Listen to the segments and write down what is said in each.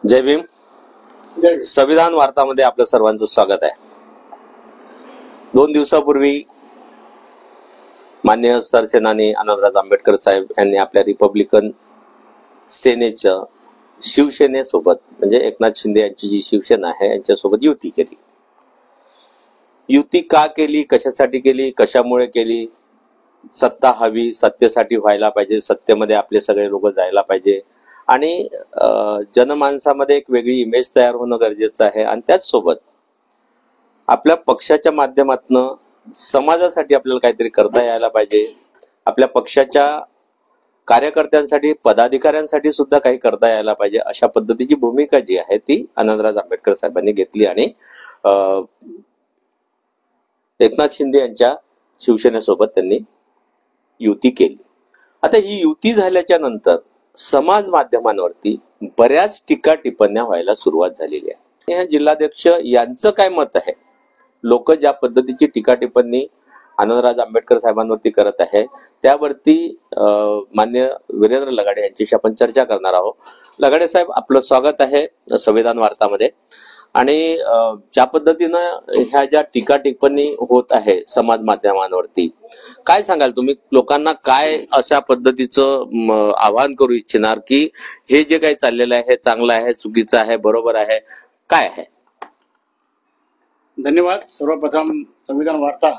जय भीम. संविधान वार्तामध्ये आपलं सर्वांचं स्वागत आहे. 2 दिवसापूर्वी माननीय सरसेनानी आनंदराज आंबेडकर साहेब यांनी आपल्या रिपब्लिकन सेनेच्या शिवसेनेसोबत म्हणजे एकनाथ शिंदे यांची जी शिवसेना आहे यांच्यासोबत युती केली. युती का केली, कशासाठी केली, कशामुळे केली? सत्ता हवी, सत्तेसाठी व्हायला पाहिजे, सत्तेमध्ये आपले सगळे लोक जायला पाहिजे आणि जनमानसामध्ये एक वेगळी इमेज तयार होणं गरजेचं आहे. आणि त्याचसोबत आपल्या पक्षाच्या माध्यमातून समाजासाठी आपल्याला काहीतरी करता यायला पाहिजे. आपल्या पक्षाच्या कार्यकर्त्यांसाठी, पदाधिकाऱ्यांसाठी सुद्धा काही करता यायला पाहिजे. अशा पद्धतीची भूमिका जी आहे ती आनंदराज आंबेडकर साहेबांनी घेतली आणि एकनाथ शिंदे यांच्या शिवसेनेसोबत त्यांनी युती केली. आता ही युती झाल्याच्या नंतर समाज माध्यमांवरती बऱ्याच टीका टिप्पण्या व्हायला सुरुवात झालेली आहे. या जिल्हाध्यक्ष यांचं काय मत आहे? लोक ज्या पद्धतीची टीका टिप्पणी आनंदराज आंबेडकर साहेबांवरती करत आहे त्यावरती मान्य वीरेंद्र लगाडे यांच्याशी आपण चर्चा करणार आहोत. लगाडे साहेब, आपलं स्वागत आहे संविधान वार्तामध्ये. आणि ज्या पद्धतीनं ह्या ज्या टीका टिप्पणी होत आहे समाज माध्यमांवरती, काय सांगाल तुम्ही? लोकांना काय अशा पद्धतीचं आवाहन करू इच्छिणार की हे जे काही चाललेलं आहे हे चांगलं आहे, चुकीचं आहे, बरोबर आहे, काय आहे? धन्यवाद. सर्वप्रथम संविधान वार्ता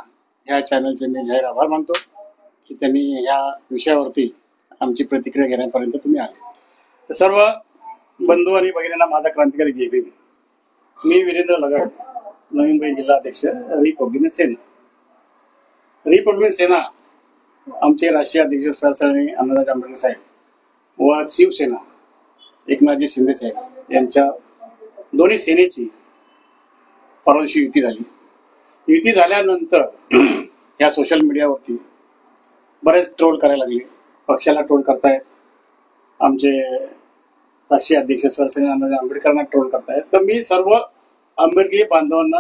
ह्या चॅनलचे मी जाहीर आभार मानतो की त्यांनी ह्या विषयावरती आमची प्रतिक्रिया घेण्यापर्यंत तुम्ही आले. तर सर्व बंधू आणि भगिनींना माझा क्रांतिकारी जय भीम. मी वीरेंद्र लगाडे, नवी मुंबई जिल्हाध्यक्ष, रिपब्लिकन सेना. रिपब्लिकन सेना आमचे राष्ट्रीय अध्यक्ष सरसेनानी आनंदराज आंबेडकर साहेब व शिवसेना एकनाथजी शिंदे साहेब यांच्या दोन्ही सेनेची परवा दिवशी युती झाली. युती झाल्यानंतर या सोशल मीडियावरती बरेच ट्रोल करायला लागले. पक्षाला ट्रोल करतायत, आमचे राष्ट्रीय अध्यक्ष सरसेनानी आनंदराज आंबेडकरांना ट्रोल करतायत. तर मी सर्व आंबेडकरी बांधवांना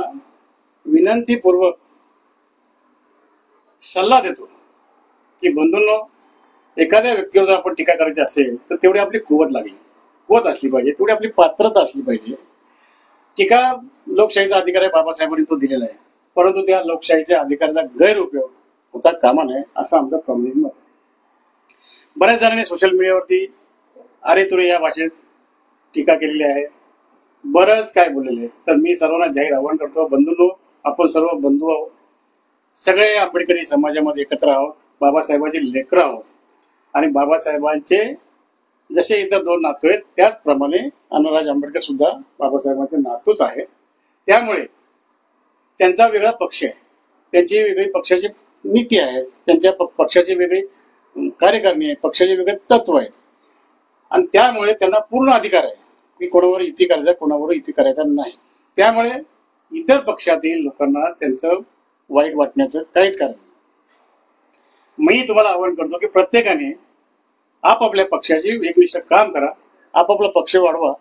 विनंतीपूर्वक सल्ला देतो की बंधूंनो, एखाद्या व्यक्तीवर जर आपण टीका करायची असेल तर तेवढी आपली कुवत असली पाहिजे, तेवढी आपली पात्रता असली पाहिजे. टीका लोकशाहीचा अधिकार आहे, बाबासाहेबांनी तो दिलेला आहे, परंतु त्या लोकशाहीच्या अधिकाराचा गैरउपयोग होता कामा नये असं आमचं प्रमाणित मत आहे. बऱ्याच जणांनी सोशल मीडियावरती अरे तुरे या भाषेत टीका केलेली आहे, बरंच काय बोललेले आहे. तर मी सर्वांना जाहीर आवाहन करतो, बंधूंनो, आपण सर्व बंधू आहोत, सगळे आंबेडकरी समाजामध्ये एकत्र आहोत, बाबासाहेबांचे लेकरं आहोत आणि बाबासाहेबांचे जसे इतर 2 नातू आहेत त्याचप्रमाणे आनंदराज आंबेडकर सुद्धा बाबासाहेबांचे नातूच आहे. त्यामुळे त्यांचा वेगळा पक्ष आहे, त्यांची वेगळी पक्षाची नीती आहे, त्यांच्या पक्षाची वेगळी कार्यकारिणी आहे, पक्षाचे वेगळे तत्व आहेत आणि त्यामुळे त्यांना पूर्ण अधिकार आहे की कोणावर युती करायचा, कोणावर युती करायचा नाही. त्यामुळे इतर पक्षातील लोकांना त्यांचं वाईट वाटण्याचं काहीच कारण नाही. मी तुम्हाला आवाहन करतो की प्रत्येकाने आपापल्या पक्षाची एकनिष्ठ काम करा, आपापला पक्ष वाढवा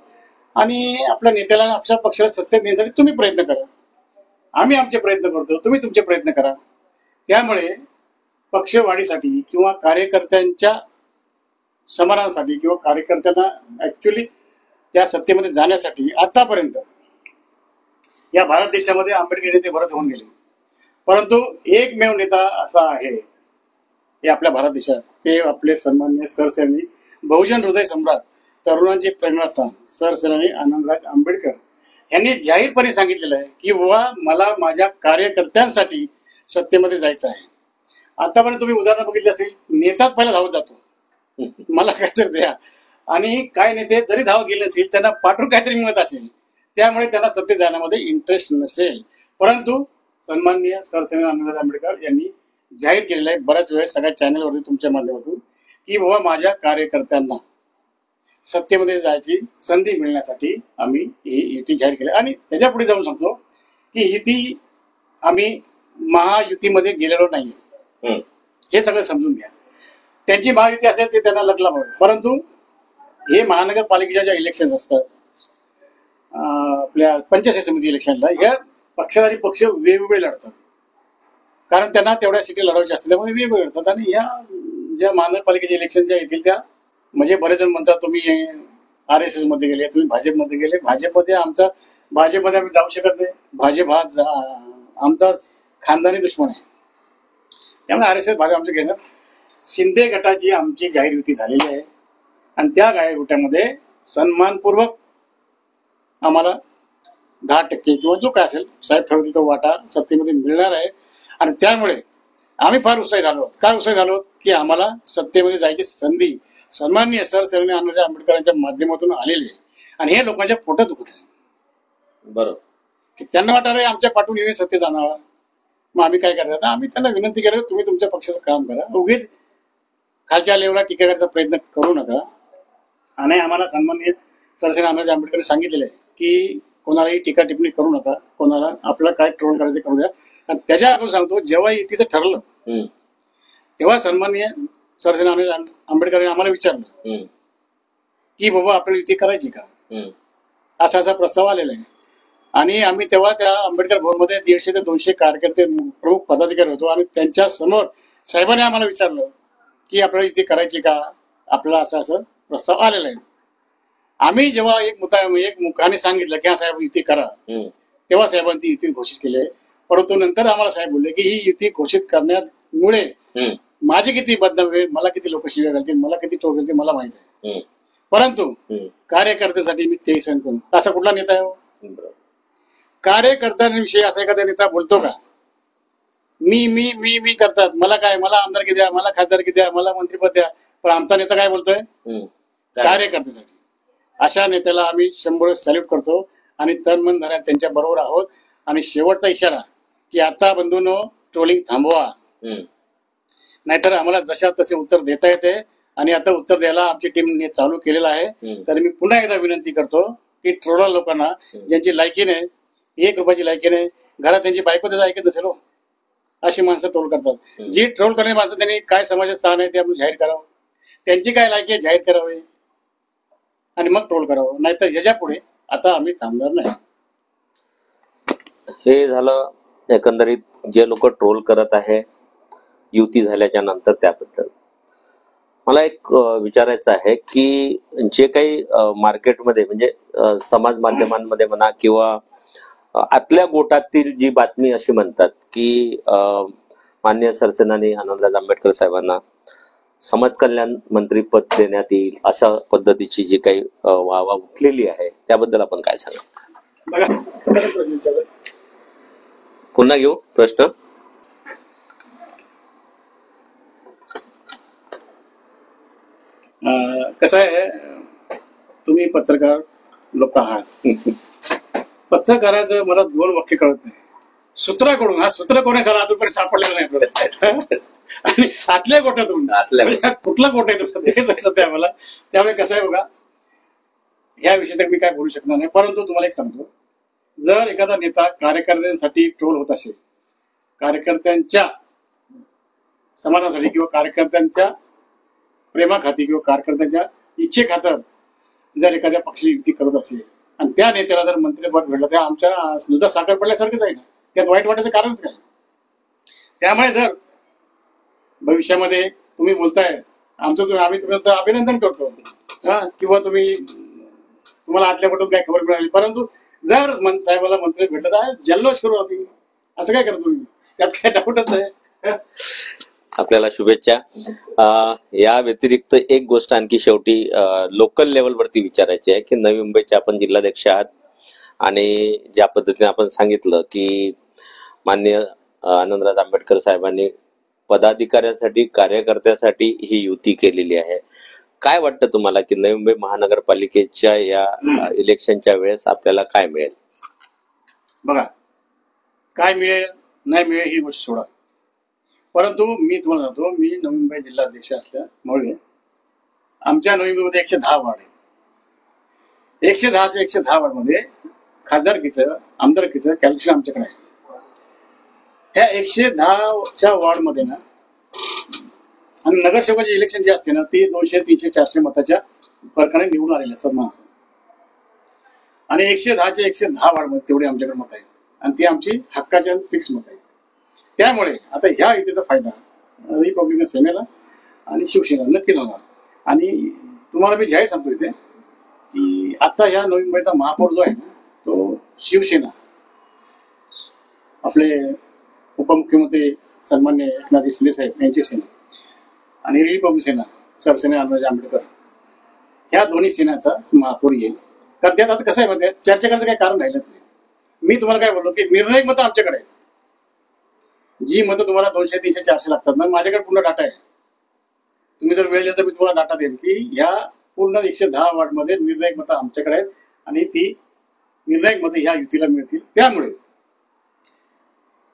आणि आपल्या नेत्याला, आपल्या पक्षाला सत्तेत नेण्यासाठी तुम्ही प्रयत्न करा. आम्ही आमचे प्रयत्न करतो, तुम्ही तुमचे प्रयत्न करा. त्यामुळे पक्षवाढीसाठी किंवा कार्यकर्त्यांच्या समाधानासाठी किंवा कार्यकर्त्यांना ऍक्च्युअली त्या सत्तेमध्ये जाण्यासाठी आतापर्यंत या भारत देशामध्ये आंबेडकर नेते बरेच होऊन गेले, परंतु एकमेव नेता असा आहे हे आपल्या भारत देशात, ते आपले सन्माननीय सरसेनानी, बहुजन हृदय सम्राट, तरुणांचे प्रेरणास्थान सरसेनानी आनंदराज आंबेडकर यांनी जाहीरपणे सांगितलेलं आहे की बाबा मला माझ्या कार्यकर्त्यांसाठी सत्तेमध्ये जायचं आहे. आतापर्यंत तुम्ही उदाहरण बघितले असेल, नेताच पहिला धावत जातो, मला काहीतरी द्या, आणि काय नेते जरी धावत गेले नसेल त्यांना पाठवून काहीतरी मिळत असेल, त्यामुळे त्यांना सत्तेत जाण्यामध्ये इंटरेस्ट नसेल. परंतु सन्माननीय सरसेनानी आनंदराज आंबेडकर यांनी जाहीर केलेलं आहे बऱ्याच वेळेस सगळ्या चॅनलवरती तुमच्या माध्यमातून की बाबा माझ्या कार्यकर्त्यांना सत्तेमध्ये जायची संधी मिळण्यासाठी आम्ही ही युती जाहीर केली. आणि त्याच्या पुढे जाऊन सांगतो की युती आम्ही महायुतीमध्ये गेलेलो नाहीये, हे सगळं समजून घ्या. त्यांची महायुती असेल ते त्यांना लग लावावं, परंतु हे महानगरपालिकेच्या ज्या इलेक्शन असतात, आपल्या पंचायत समिती इलेक्शनला, या पक्षाधारी पक्ष वेगवेगळे लढतात कारण त्यांना तेवढ्या सीटी लढवायच्या असतात, त्यामुळे वेगवेगळे लढतात. आणि या ज्या महानगरपालिकेच्या इलेक्शन ज्या येतील त्या, म्हणजे बरेच जण म्हणतात तुम्ही RSS मध्ये गेले, तुम्ही भाजपमध्ये गेले. भाजपमध्ये आम्ही जाऊ शकत नाही. भाजप हा आमचा खानदानी दुश्मन आहे. त्यामुळे RSS भाजप आमचे घेणार. शिंदे गटाची आमची जाहीर युती झालेली आहे आणि त्या जाहीर युतीमध्ये सन्मानपूर्वक आम्हाला 10% किंवा जो काय असेल साहेब ठरवतील तो वाटा सत्तेमध्ये मिळणार आहे. आणि त्यामुळे आम्ही फार उत्साही झालो आहोत. काय उत्साही झालो की आम्हाला सत्तेमध्ये जायची संधी सन्माननीय सरसेनानी अण्णासाहेब आंबेडकरांच्या माध्यमातून आलेली आहे. आणि हे लोकांच्या पोटात दुखत आहे. बरोबर. की त्यांना वाटणार आमच्या पाठून येणे सत्य जाणार. मग आम्ही काय करणार? आम्ही त्यांना विनंती केली, तुम्ही तुमच्या पक्षाचं काम करा, उगीच खालच्या लेवलला टीका करायचा प्रयत्न करू नका. आणि आम्हाला सन्माननीय सरसेनानी अण्णासाहेब आंबेडकर सांगितलेलं आहे की कोणालाही टीका टिप्पणी करू नका, कोणाला आपलं काय ट्रोल करायचं करू द्या. आणि त्याच्या आपण सांगतो, जेव्हा युतीचं ठरलं तेव्हा सन्माननीय सरसेनानी आंबेडकरांनी आम्हाला विचारलं की बाबा आपल्याला युती करायची का, असा प्रस्ताव आलेला आहे. आणि आम्ही तेव्हा त्या आंबेडकर भवनमध्ये 150 ते 200 कार्यकर्ते प्रमुख पदाधिकारी होतो आणि त्यांच्या समोर साहेबांनी आम्हाला विचारलं की आपल्याला युती करायची का, आपल्याला असं प्रस्ताव आलेला आहे. आम्ही जेव्हा एक मुखाने सांगितलं की हा साहेब युती करा, तेव्हा साहेबांनी ती युती घोषित केली आहे. परंतु नंतर आम्हाला साहेब बोलले की ही युती घोषित करण्यामुळे माझी किती बदनामी होईल, मला किती लोक शिव्या घालतील, मला किती टोक घालतील मला माहित आहे. परंतु कार्यकर्त्यासाठी मी तेही सहन करू. असा कुठला नेता आहे हो? कार्यकर्त्यांविषयी असा एखादा नेता बोलतो का? मी मी मी मी करतात, मला काय, मला आमदारकी द्या, मला खासदारकी द्या, मला मंत्रिपद द्या. पण आमचा नेता काय बोलतोय? कार्यकर्त्यासाठी. अशा नेत्याला आम्ही 100 सॅल्यूट करतो आणि तन मन धन्यात त्यांच्या बरोबर आहोत. आणि शेवटचा इशारा की आता बंधूंनो ट्रोलिंग थांबवा, नाहीतर आम्हाला जशा तसे उत्तर देता येते. आणि आता उत्तर द्यायला आमची टीम चालू केलेला आहे. तर मी पुन्हा एकदा विनंती करतो की ट्रोलर लोकांना, ज्यांची लायकी नाही, 1 रुपयाची लायकी नाही, घरात त्यांची बायको त्याचा ऐकत नसेल, अशी माणसं ट्रोल करतात. जी ट्रोल करणारी माणसं त्यांनी काय समाजात स्थान आहे ते आपण जाहीर करावं, त्यांची काय लायकी आहे जाहीर करावे आणि मग ट्रोल करावं. नाहीतर ह्याच्या पुढे आता आम्ही थांबणार नाही. हे झालं एकंदरीत जे लोक ट्रोल करत आहे युती झाल्याच्या नंतर. त्याबद्दल मला एक विचारायचं आहे की जे काही मार्केटमध्ये म्हणजे समाज माध्यमांमध्ये म्हणा किंवा आपल्या गोटातील जी बातमी अशी म्हणतात की माननीय सरसेनानी अण्णासाहेब आंबेडकर साहेबांना समाज कल्याण मंत्री पद देण्यात येईल, अशा पद्धतीची जी काही वाहवा उठलेली आहे, त्याबद्दल आपण काय सांगा? पुन्हा घेऊ प्रश्न. कसं आहे, तुम्ही पत्रकार लोक आहात. पत्रकाराचं मला 2 वाक्य कळत नाही. सूत्राकडून, हा सूत्र कोणी झाला अजूनपर्यंत सापडलेलं नाही आपल्याला. आणि आतल्या गोट्यातून कुठला गोटा येतो ते सांगतात आम्हाला. त्यामुळे कसं आहे बघा, ह्या विषयी तर मी काय बोलू शकणार नाही. परंतु तुम्हाला एक सांगतो, जर एखादा नेता कार्यकर्त्यांसाठी ट्रोल होत असेल, कार्यकर्त्यांच्या समाधानासाठी किंवा कार्यकर्त्यांच्या प्रेमाखाती किंवा कार्यकर्त्यांच्या इच्छेखातर जर एखाद्या पक्षाची युती करत असेल आणि त्या नेत्याला जर मंत्रिपद भेटलं, तर आमच्या दुधात साखर पडल्यासारखंच आहे ना. त्यात वाईट वाटायचं कारणच काय? त्यामुळे जर भविष्यामध्ये तुम्ही बोलताय आम्ही तुमचं अभिनंदन करतो, किंवा तुम्हाला आतल्या पटून काय खबर मिळाली, परंतु जर साहेबाला मंत्री भेटलं तर जल्लोष करू आम्ही. असं काय करतो तुम्ही? त्यात काय डाऊटच आहे. आपल्याला शुभेच्छा. या व्यतिरिक्त एक गोष्ट आणखी शेवटी लोकल लेवलवरती विचारायची आहे की नवी मुंबईचे आपण जिल्हाध्यक्ष आहात आणि ज्या पद्धतीने आपण सांगितलं की माननीय आनंदराज आंबेडकर साहेबांनी पदाधिकाऱ्यांसाठी कार्यकर्त्यासाठी ही युती केलेली आहे. काय वाटतं तुम्हाला की नवी मुंबई महानगरपालिकेच्या या इलेक्शनच्या वेळेस आपल्याला काय मिळेल? बघा, काय मिळेल नाही मिळेल ही गोष्ट सोडा, परंतु मी तुम्हाला सांगतो, मी नवी मुंबई जिल्हाध्यक्ष असल्यामुळे आमच्या नवी मुंबईमध्ये 110 वार्ड आहेत. 110च्या 110 वार्डमध्ये खासदारकीचं आमदारकीचं कॅल्क्युलेशन आमच्याकडे आहे. ह्या 110च्या वार्डमध्ये ना, आणि नगरसेवकाची इलेक्शन जी असते ना, ती 200, 300, 400 मताच्या फरकाने निवडून आलेले असतात माणसं. आणि 110च्या 110 वार्डमध्ये तेवढे आमच्याकडे मत आहेत आणि ती आमची हक्काची फिक्स मत आहे. त्यामुळे आता ह्या युतीचा फायदा रिपब्लिकन सेनेला आणि शिवसेनेला नक्कीच होणार. आणि तुम्हाला मी जाहीर सांगतो इथे की आता ह्या नवी मुंबईचा महापौर जो आहे ना तो शिवसेना, आपले उपमुख्यमंत्री सन्मान्य एकनाथ शिंदे साहेब यांची सेना आणि रिपब्लिक सेना सरसेना अण्णाजी आंबेडकर ह्या दोन्ही सेनाचा महापौर येईल. कारण त्यात आता कसं आहे माहिती आहे, चर्चा करायचं काही कारण राहिलं नाही. मी तुम्हाला काय बोललो की निर्णायक मतं आमच्याकडे आहेत. जी मतं तुम्हाला 200, 300, 400 लागतात ना, माझ्याकडे पूर्ण डाटा आहे. तुम्ही जर वेळ दिला तर मी तुम्हाला डाटा देईल की ह्या पूर्ण 110 वॉर्डमध्ये निर्णायक मतं आमच्याकडे आहेत आणि ती निर्णायक मतं ह्या युतीला मिळतील. त्यामुळे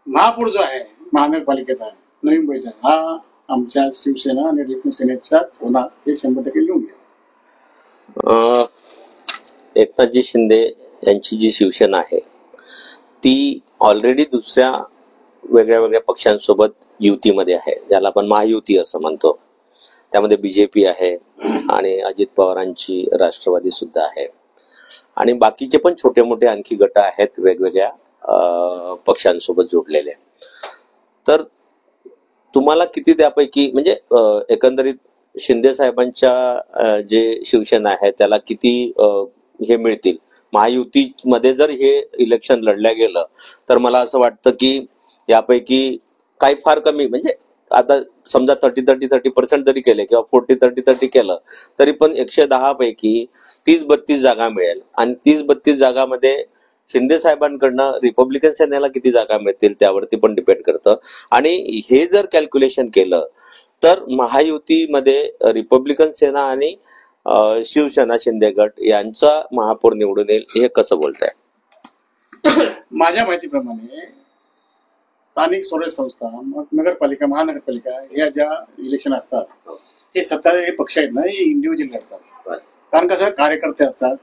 महापौर जो आहे महानगरपालिकेचा नवी मुंबईचा हा आमच्या शिवसेना आणि रिपब्लिक सेनेचाच होणार हे 100% लिहून घ्या. एकनाथजी शिंदे यांची जी शिवसेना आहे ती ऑलरेडी दुसऱ्या वेगळ्या वेगळ्या पक्षांसोबत युतीमध्ये आहे, ज्याला आपण महायुती असं म्हणतो. त्यामध्ये बीजेपी आहे आणि अजित पवारांची राष्ट्रवादी सुद्धा आहे आणि बाकीचे पण छोटे मोठे आणखी गट आहेत वेगवेगळ्या पक्षांसोबत जोडलेले. तर तुम्हाला किती त्यापैकी म्हणजे एकंदरीत शिंदे साहेबांच्या जे शिवसेना आहे त्याला किती हे मिळतील? महायुतीमध्ये जर हे इलेक्शन लढल्या गेलं तर मला असं वाटतं की यापैकी काही फार कमी, म्हणजे आता समजा 30% जरी केले किंवा 40-30 केलं तरी पण 110 पैकी 30-32 जागा मिळेल आणि 30-32 जागामध्ये शिंदे साहेबांकडनं रिपब्लिकन सेनेला किती जागा मिळतील त्यावरती पण डिपेंड करतं. आणि हे जर कॅल्क्युलेशन केलं तर महायुतीमध्ये रिपब्लिकन सेना आणि शिवसेना शिंदे गट यांचा महापौर निवडून येईल हे कसं बोलताय? माझ्या माहितीप्रमाणे स्थानिक स्वराज्य संस्था, नगरपालिका, महानगरपालिका या ज्या इलेक्शन असतात हे सत्ताधारी पक्ष आहेत ना, हे इंडिव्हिज्युअल लढतात. कारण कसं कार्यकर्ते असतात,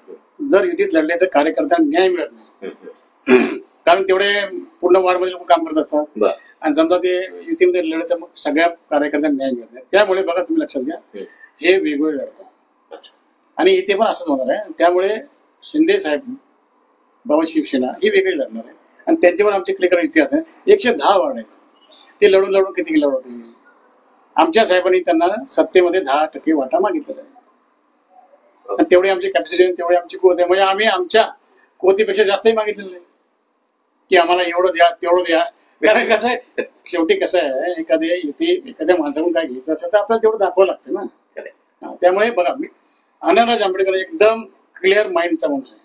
जर युतीत लढले तर कार्यकर्त्यांना न्याय मिळत नाही. कारण तेवढे पूर्ण वार्डमध्ये लोक काम करत असतात आणि समजा ते युतीमध्ये लढले तर मग सगळ्या कार्यकर्त्यांना न्याय मिळत नाही. त्यामुळे बघा तुम्ही लक्षात घ्या, हे वेगवेगळे लढतात आणि इथे पण असंच होणार आहे. त्यामुळे शिंदे साहेब बाबा शिवसेना ही वेगळी लढणार आहे आणि त्यांच्यावर आमचे क्लिकर इतिहास आहे. 110 वार्ड आहेत, ते लढून लढून किती लढवतील. आमच्या साहेबांनी त्यांना सत्तेमध्ये 10% वाटा मागितलेला आहे आणि तेवढी आमची कॅपॅसिटी, तेवढी आमची कुवत आहे. म्हणजे आम्ही आमच्या कुवतीपेक्षा जास्तही मागितलेलं आहे की आम्हाला एवढं द्या तेवढं द्या. कारण कसं आहे, शेवटी कसं आहे, एखाद्या माणसाकडून काय घ्यायचं असेल तर आपल्याला तेवढं दाखवावं लागतं ना. त्यामुळे बघा, मी अण्णाजी आंबेडकर एकदम क्लिअर माइंडचा माणूस आहे.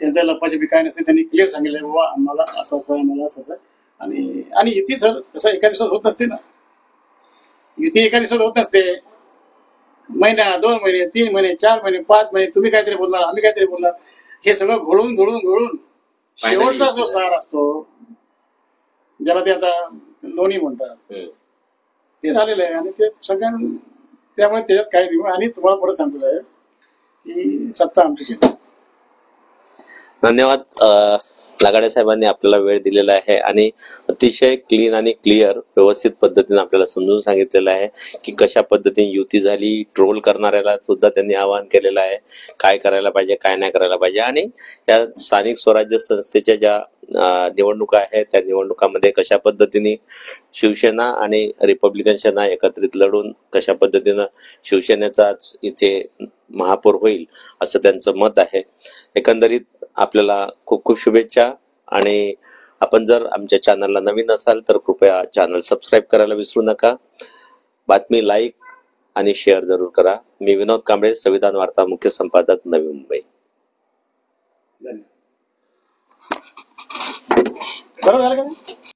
त्यांच्या लपाची बी काय नसते, त्यांनी क्लिअर सांगितलं बाबा आम्हाला असं असं, आम्हाला असं असं. आणि युती सर कसं एका दिवसात होत नसते ना, युती एका दिवसात होत नसते. महिना, 2 महिने, 3 महिने, 4 महिने, 5 महिने, तुम्ही काहीतरी बोलणार, आम्ही काहीतरी बोलणार, हे सगळं घोळून घोळून घोळून शेवटचा जो सार असतो, ज्याला ते आता लोणी म्हणतात, ते झालेलं आहे. आणि ते सगळ्यांना त्यामुळे त्याच्यात काय नाही. आणि तुम्हाला परत सांगतो साहेब की सत्ता आमचीच येते. धन्यवाद. लगाडे साहेबांनी आपल्याला वेळ दिलेला आहे आणि अतिशय क्लीन आणि क्लिअर व्यवस्थित पद्धतीने आपल्याला समजून सांगितलेलं आहे की कशा पद्धतीने युती झाली. ट्रोल करणाऱ्याला सुद्धा त्यांनी आवाहन केलेलं आहे काय करायला पाहिजे, काय नाही करायला पाहिजे. आणि या स्थानिक स्वराज्य संस्थेच्या ज्या निवडणुका आहेत त्या निवडणुकामध्ये कशा पद्धतीने शिवसेना आणि रिपब्लिकन सेना एकत्रित लढून कशा पद्धतीनं शिवसेनेचाच इथे महापौर होईल असं त्यांचं मत आहे. एकंदरीत आपल्याला खूप खूप शुभेच्छा. आणि आपण जर आमच्या चॅनलला नवीन असाल तर कृपया चॅनल सबस्क्राईब करायला विसरू नका. बातमी लाईक आणि शेअर जरूर करा. मी विनोद कांबळे, संविधान वार्ता, मुख्य संपादक, नवी मुंबई. धन्यवाद. बरोबर झालं का?